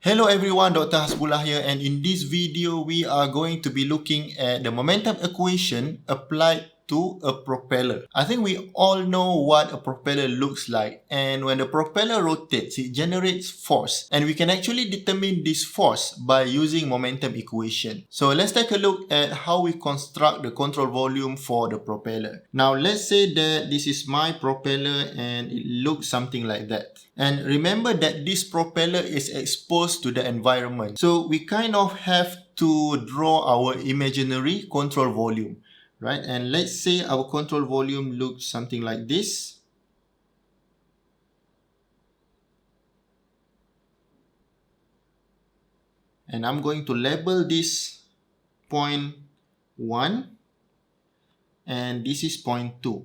Hello everyone, Dr. Hasbullah here, and in this video we are going to be looking at the momentum equation applied to a propeller. I think we all know what a propeller looks like, and when the propeller rotates, it generates force, and we can actually determine this force by using momentum equation. So let's take a look at how we construct the control volume for the propeller. Now let's say that this is my propeller and it looks something like that. And remember that this propeller is exposed to the environment. So we kind of have to draw our imaginary control volume, right? And let's say our control volume looks something like this. And I'm going to label this point 1 and this is point 2.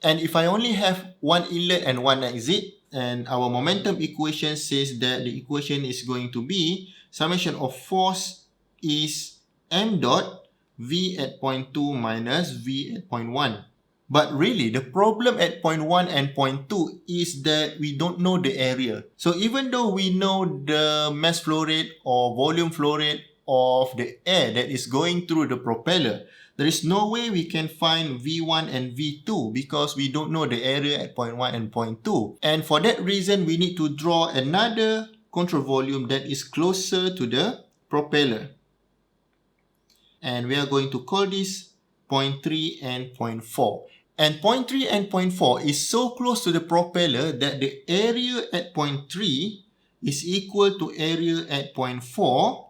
And if I only have one inlet and one exit, and our momentum equation says that the equation is going to be summation of force is m dot v at point 2 minus v at point 1. But really, the problem at point 1 and point 2 is that we don't know the area. So even though we know the mass flow rate or volume flow rate of the air that is going through the propeller, there is no way we can find V1 and V2 because we don't know the area at point 1 and point 2. And for that reason, we need to draw another control volume that is closer to the propeller. And we are going to call this point 3 and point 4. And point 3 and point 4 is so close to the propeller that the area at point 3 is equal to area at point 4,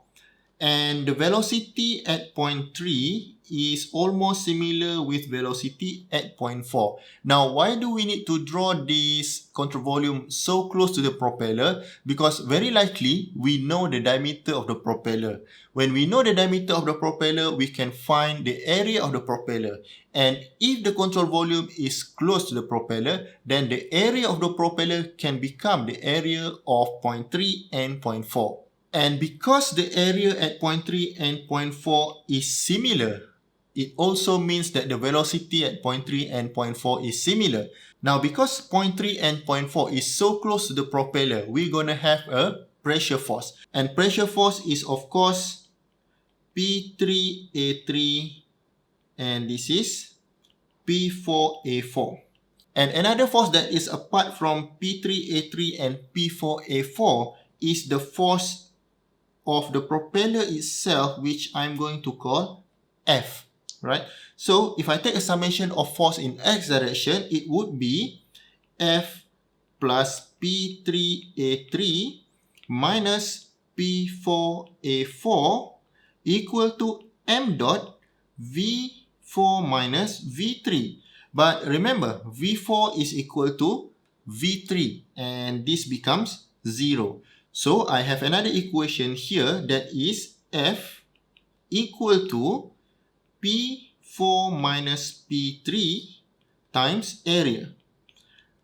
and the velocity at point 3 is almost similar with velocity at point 4. Now, why do we need to draw this control volume so close to the propeller? Because very likely, we know the diameter of the propeller. When we know the diameter of the propeller, we can find the area of the propeller. And if the control volume is close to the propeller, then the area of the propeller can become the area of point 3 and point 4. And because the area at point 3 and point 4 is similar, it also means that the velocity at point 3 and point 4 is similar. Now, because point 3 and point 4 is so close to the propeller, we're going to have a pressure force. And pressure force is, of course, P3A3, and this is P4A4. And another force that is apart from P3A3 and P4A4 is the force of the propeller itself, which I'm going to call F, right? So if I take a summation of force in x direction, it would be F plus P3A3 minus P4A4 equal to m dot V4 minus V3. But remember, V4 is equal to V3, and this becomes 0. So I have another equation here that is F equal to P4 minus P3 times area.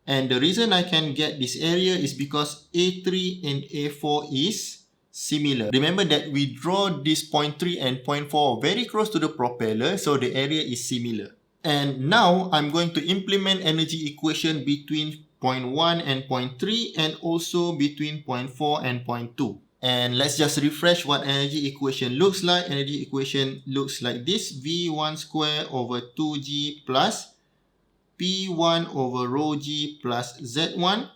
And the reason I can get this area is because A3 and A4 is similar. Remember that we draw this point 3 and point 4 very close to the propeller, so the area is similar. And now I'm going to implement energy equation between point 1 and point 3 and also between point 4 and point 2. And let's just refresh what energy equation looks like. Energy equation looks like this: V1 square over 2g plus P1 over rho g plus Z1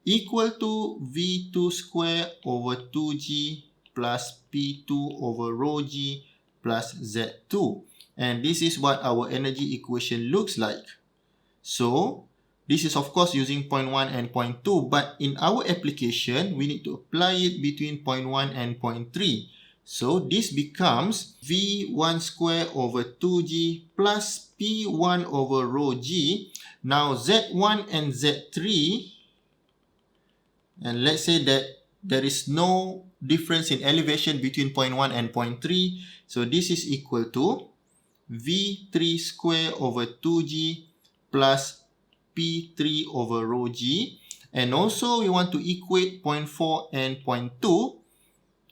equal to V2 square over 2g plus P2 over rho g plus Z2. And this is what our energy equation looks like. So this is of course using point 1 and point 2, but in our application, we need to apply it between point 1 and point 3. So this becomes V1 square over 2g plus P1 over rho g. Now Z1 and Z3, and let's say that there is no difference in elevation between point 1 and point 3. So this is equal to V3 square over 2g plus P3 over rho g. And also we want to equate point 4 and point 2.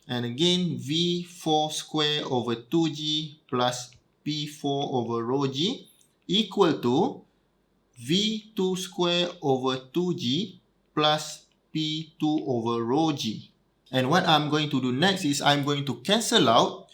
And again, V4 square over 2g plus P4 over rho g equal to V2 square over 2g plus P2 over rho g. And what I'm going to do next is I'm going to cancel out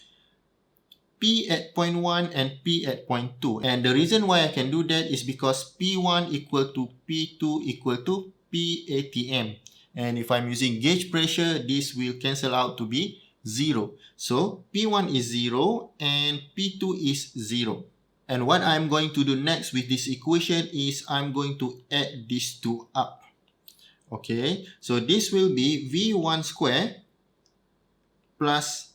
P at point 1 and P at point 2. And the reason why I can do that is because P1 equal to P2 equal to PATM. And if I'm using gauge pressure, this will cancel out to be 0. So P1 is 0 and P2 is 0. And what I'm going to do next with this equation is I'm going to add these two up. Okay, so this will be V1 square plus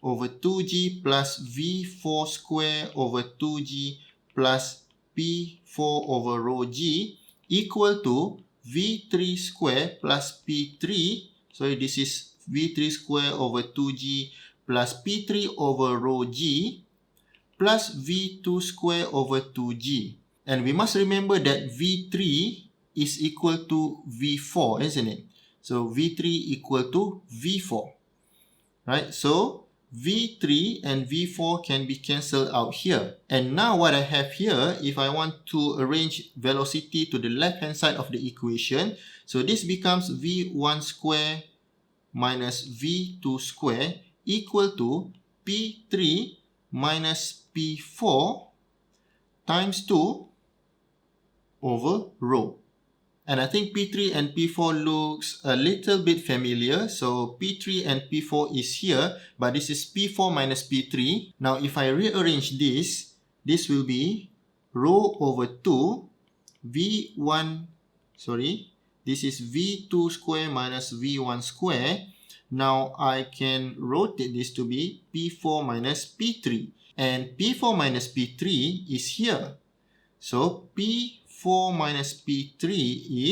over 2g plus V4 square over 2g plus P4 over rho g equal to V3 square plus P3. So this is V3 square over 2g plus P3 over rho g plus V2 square over 2g. And we must remember that V3 is equal to V4, isn't it? So V3 equal to V4. Right? So V3 and V4 can be cancelled out here. And now what I have here, if I want to arrange velocity to the left-hand side of the equation, so this becomes V1 square minus V2 square equal to P3 minus P4 times 2 over rho. And I think P3 and P4 looks a little bit familiar. So P3 and P4 is here, but this is P4 minus P3. Now if I rearrange this, this will be rho over 2 V1, this is V2 square minus V1 square. Now I can rotate this to be P4 minus P3. And P4 minus P3 is here. So P4 minus P3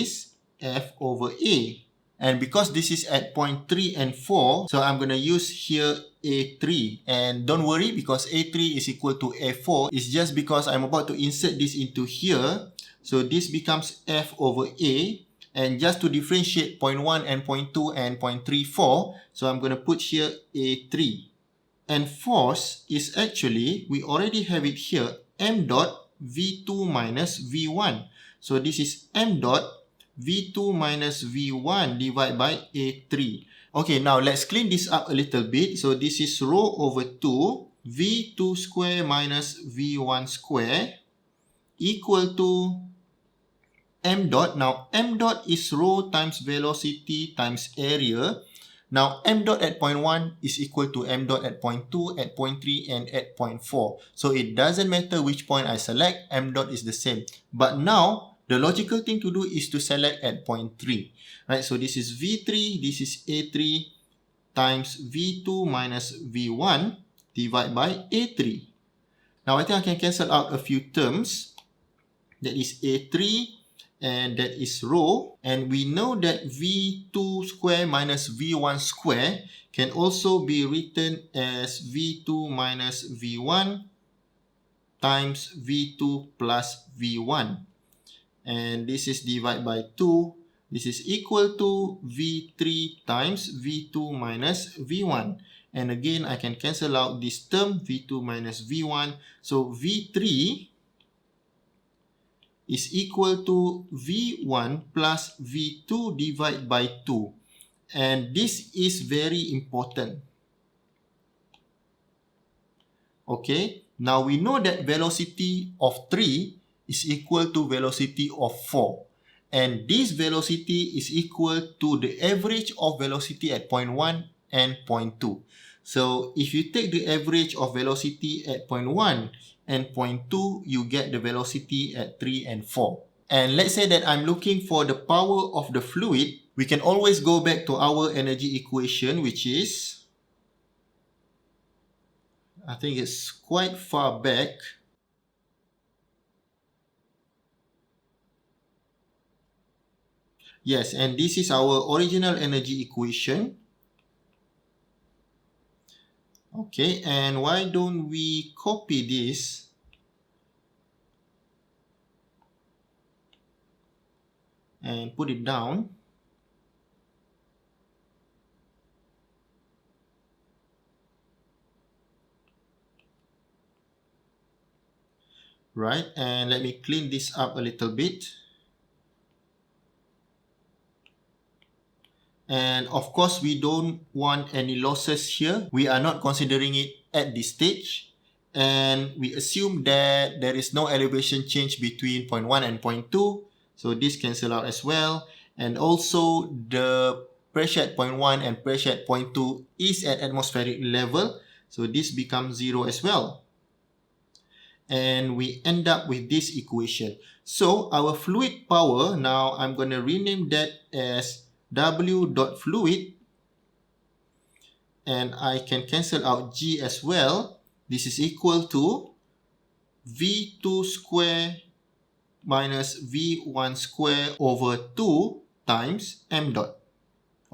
is F over A. And because this is at point 3 and 4, so I'm going to use here A3. And don't worry, because A3 is equal to A4. It's just because I'm about to insert this into here. So this becomes F over A. And just to differentiate point 1 and point 2 and point 3, 4, so I'm going to put here A3. And force is actually, we already have it here, M dot V2 minus V1. So this is M dot V2 minus V1 divided by A3. Okay, now let's clean this up a little bit. So this is rho over 2 V2 square minus V1 square equal to M dot. Now M dot is rho times velocity times area. Now, M dot at point 1 is equal to M dot at point 2, at point 3, and at point 4. So, it doesn't matter which point I select, M dot is the same. But now, the logical thing to do is to select at point 3. Right? So, this is V3, this is A3 times V2 minus V1 divided by A3. Now, I think I can cancel out a few terms. That is A3 and that is rho. And we know that V2 square minus V1 square can also be written as V2 minus V1 times V2 plus V1. And this is divided by 2. This is equal to V3 times V2 minus V1. And again, I can cancel out this term, V2 minus V1. So V3 is equal to V1 plus V2 divided by 2. And this is very important. Okay, now we know that velocity of 3 is equal to velocity of 4. And this velocity is equal to the average of velocity at point 1 and point 2. So if you take the average of velocity at point 1 and point 2, you get the velocity at 3 and 4. And let's say that I'm looking for the power of the fluid. We can always go back to our energy equation, which is, I think it's quite far back. Yes, and this is our original energy equation. Okay, and why don't we copy this and put it down. Right, and let me clean this up a little bit. And of course, we don't want any losses here. We are not considering it at this stage. And we assume that there is no elevation change between point 1 and point 2. So this cancel out as well. And also the pressure at point 1 and pressure at point 2 is at atmospheric level. So this becomes 0 as well. And we end up with this equation. So our fluid power, now I'm going to rename that as W dot fluid, and I can cancel out G as well. This is equal to V2 square minus V1 square over 2 times M dot.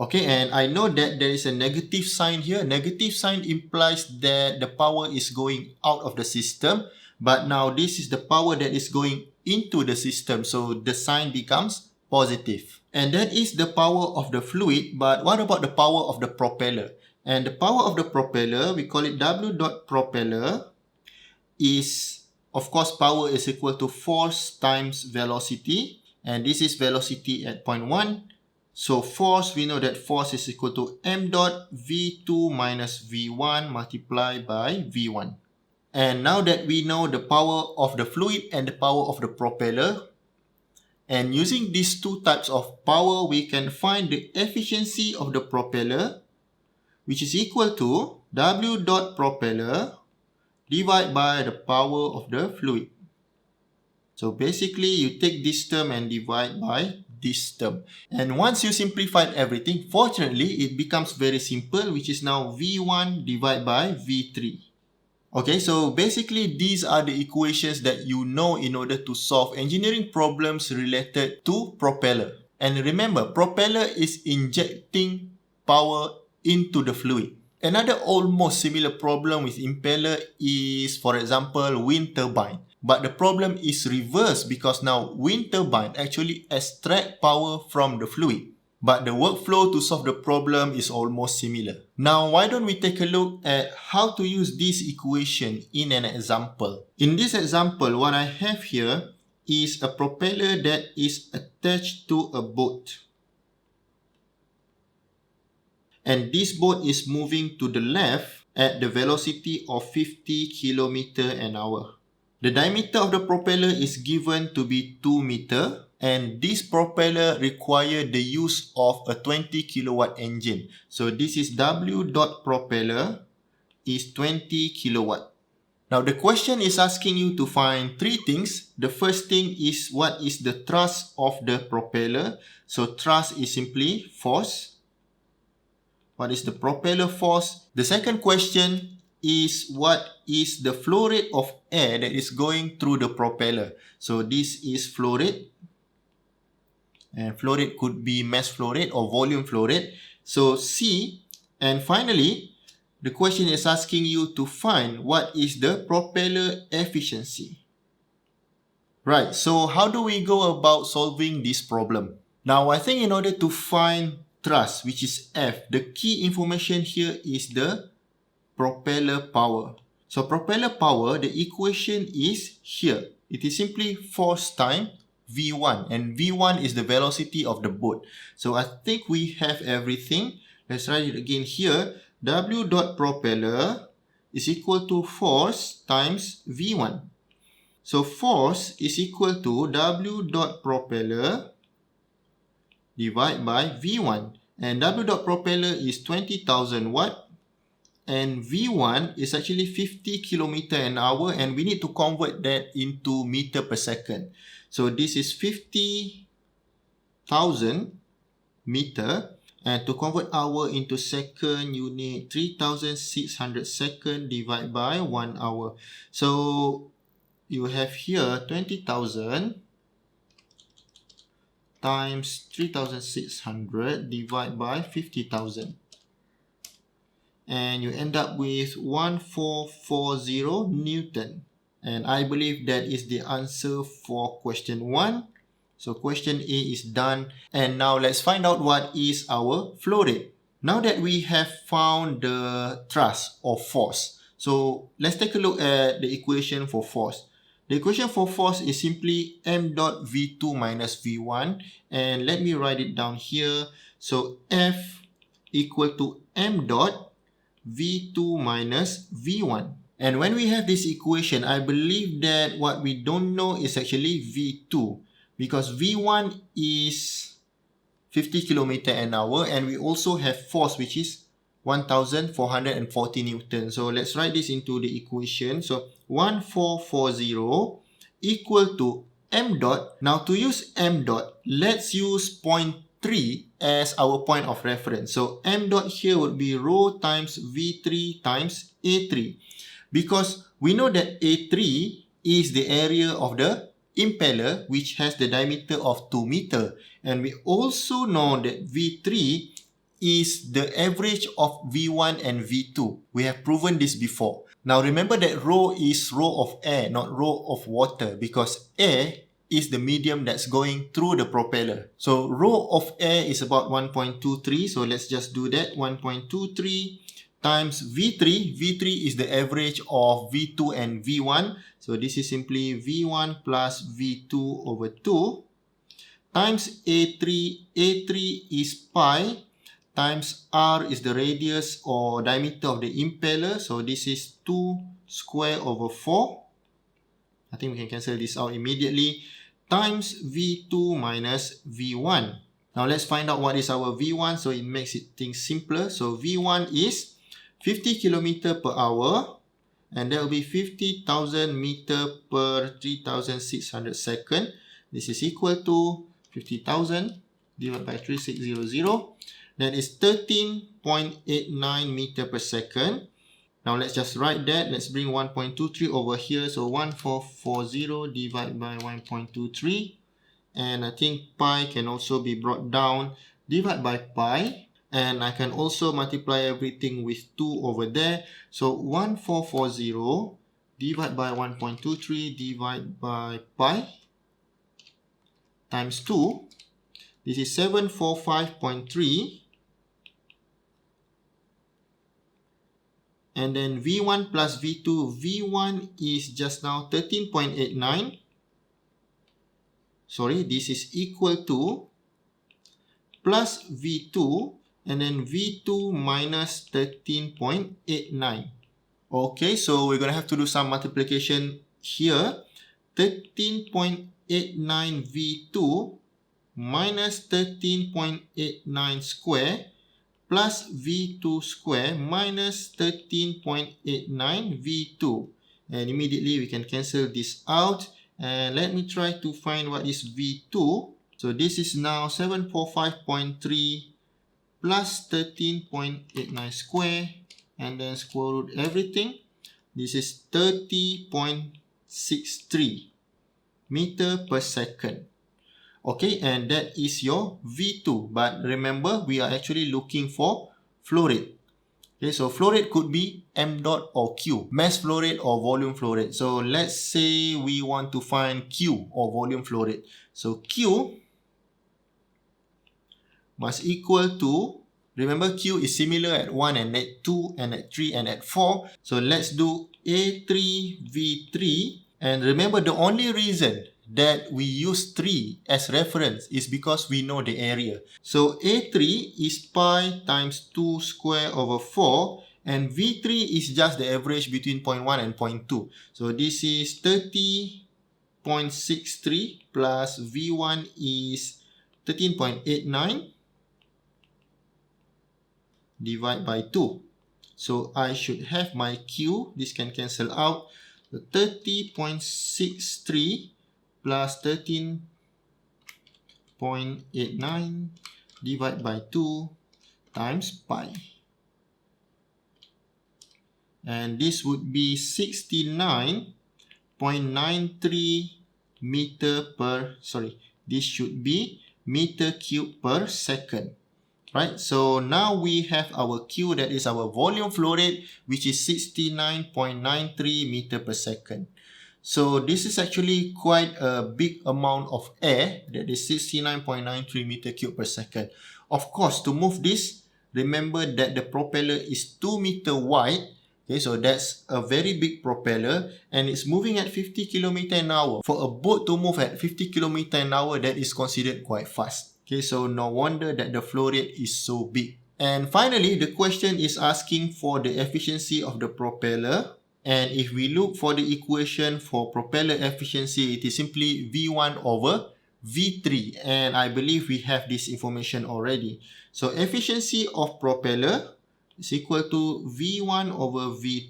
Okay, and I know that there is a negative sign here. Negative sign implies that the power is going out of the system, but now this is the power that is going into the system, so the sign becomes positive. And that is the power of the fluid, but what about the power of the propeller? And the power of the propeller, we call it W dot propeller, is, of course, power is equal to force times velocity, and this is velocity at point 1. So force, we know that force is equal to M dot V2 minus V1 multiplied by V1. And now that we know the power of the fluid and the power of the propeller, and using these two types of power, we can find the efficiency of the propeller, which is equal to W dot propeller divided by the power of the fluid. So basically, you take this term and divide by this term. And once you simplified everything, fortunately, it becomes very simple, which is now V1 divided by V3. Okay, so basically, these are the equations that you know in order to solve engineering problems related to propeller. And remember, propeller is injecting power into the fluid. Another almost similar problem with impeller is, for example, wind turbine. But the problem is reversed because now wind turbine actually extract power from the fluid. But the workflow to solve the problem is almost similar. Now, why don't we take a look at how to use this equation in an example? In this example, what I have here is a propeller that is attached to a boat. And this boat is moving to the left at the velocity of 50 km an hour. The diameter of the propeller is given to be 2 meter, and this propeller requires the use of a 20 kilowatt engine. So this is W dot propeller is 20 kilowatt. Now the question is asking you to find three things. The first thing is what is the thrust of the propeller. So thrust is simply force. What is the propeller force? The second question is what is the flow rate of air that is going through the propeller. So this is flow rate. And flow rate could be mass flow rate or volume flow rate. So C. And finally, the question is asking you to find what is the propeller efficiency. Right, so how do we go about solving this problem? Now, I think in order to find thrust, which is F, the key information here is the propeller power. So propeller power, the equation is here. It is simply force times V1, and V1 is the velocity of the boat. So I think we have everything. Let's write it again here. W dot propeller is equal to force times V1. So force is equal to W dot propeller divided by V1. And W dot propeller is 20,000 watt. And V1 is actually 50 km an hour, and we need to convert that into meter per second. So this is 50,000 meter, and to convert hour into second, you need 3,600 second divided by 1 hour. So you have here 20,000 times 3,600 divided by 50,000. And you end up with 1440 Newton. And I believe that is the answer for question 1. So question A is done. And now let's find out what is our flow rate. Now that we have found the thrust or force, so let's take a look at the equation for force. The equation for force is simply m dot V2 minus V1. And let me write it down here. So F equal to m dot V2 minus V1. And when we have this equation, I believe that what we don't know is actually V2, because V1 is 50 km an hour, and we also have force, which is 1440 Newton. So let's write this into the equation. So 1440 equal to m dot. Now to use m dot, let's use point 3 as our point of reference. So m dot here would be rho times V3 times A3. Because we know that A3 is the area of the impeller, which has the diameter of 2 meter. And we also know that V3 is the average of V1 and V2. We have proven this before. Now remember that rho is rho of air, not rho of water, because air is the medium that's going through the propeller. So rho of air is about 1.23. So let's just do that. 1.23 times V3. V3 is the average of V2 and V1. So this is simply V1 plus V2 over 2 times A3. A3 is pi times R is the radius or diameter of the impeller. So this is 2 square over 4. I think we can cancel this out immediately. Times V2 minus V1. Now let's find out what is our V1. So it makes things simpler. So V1 is 50 km per hour, and that will be 50,000 meter per 3,600 second. This is equal to 50,000 divided by 3600. That is 13.89 meter per second. Now let's just write that. Let's bring 1.23 over here. So 1440 divided by 1.23. And I think pi can also be brought down. Divide by pi. And I can also multiply everything with 2 over there. So 1440 divided by 1.23 divided by pi times 2. This is 745.3. And then V1 plus V2. V1 is just now 13.89. Sorry, this is equal to plus V2. And then V2 minus 13.89. Okay, so we're going to have to do some multiplication here. 13.89 V2 minus 13.89 square plus V2 square minus 13.89 V2. And immediately we can cancel this out. And let me try to find what is V2. So this is now 745.3 plus 13.89 square, and then square root everything. This is 30.63 meter per second. Okay, and that is your V2. But remember, we are actually looking for flow rate. Okay, so flow rate could be m dot or Q, mass flow rate or volume flow rate. So let's say we want to find Q or volume flow rate. So Q must equal to, remember Q is similar at 1 and at 2 and at 3 and at 4. So let's do A3 V3. And remember, the only reason that we use 3 as reference is because we know the area. So A3 is pi times 2 square over 4. And V3 is just the average between 0.1 and 0.2. So this is 30.63 plus V1 is 13.89. divide by 2. So I should have my Q. This can cancel out. So 30.63 plus 13.89 divided by 2 times pi. And this would be 69.93 meter per, this should be meter cube per second. Right, so now we have our Q, that is our volume flow rate, which is 69.93 meter per second. So this is actually quite a big amount of air, that is 69.93 meter cube per second. Of course, to move this, remember that the propeller is 2 meter wide Okay, so that's a very big propeller and it's moving at 50 km an hour. For a boat to move at 50 km an hour, that is considered quite fast. Okay, so no wonder that the flow rate is so big. And finally, the question is asking for the efficiency of the propeller. And if we look for the equation for propeller efficiency, it is simply V1 over V3. And I believe we have this information already. So efficiency of propeller is equal to V1 over V3.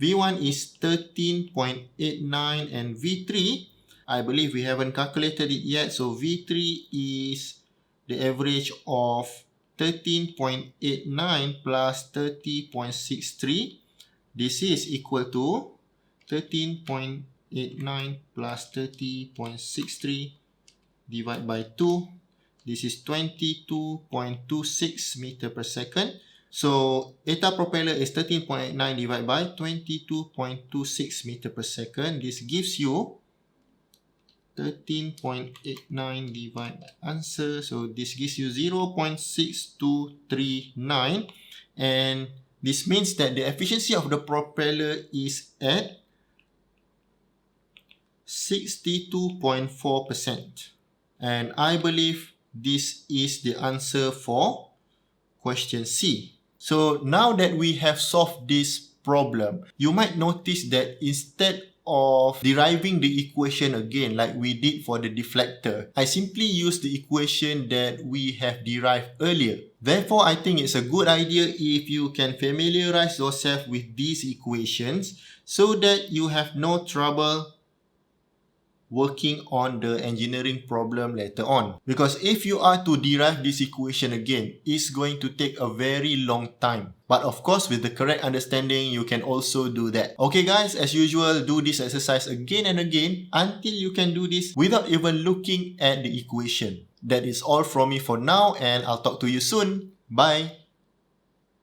V1 is 13.89 and V3, I believe we haven't calculated it yet. So V3 is the average of 13.89 plus 30.63. This is equal to 13.89 plus 30.63 divided by 2. This is 22.26 meter per second. So eta propeller is 13.89 divided by 22.26 meter per second. This gives you 13.89 divided by answer. So this gives you 0.6239. And this means that the efficiency of the propeller is at 62.4%. And I believe this is the answer for question C. So now that we have solved this problem, you might notice that instead of deriving the equation again like we did for the deflector, I simply use the equation that we have derived earlier. Therefore, I think it's a good idea if you can familiarize yourself with these equations so that you have no trouble working on the engineering problem later on. Because if you are to derive this equation again, it's going to take a very long time. But of course, with the correct understanding, you can also do that. Okay guys, as usual, do this exercise again and again until you can do this without even looking at the equation. That is all from me for now, and I'll talk to you soon. Bye!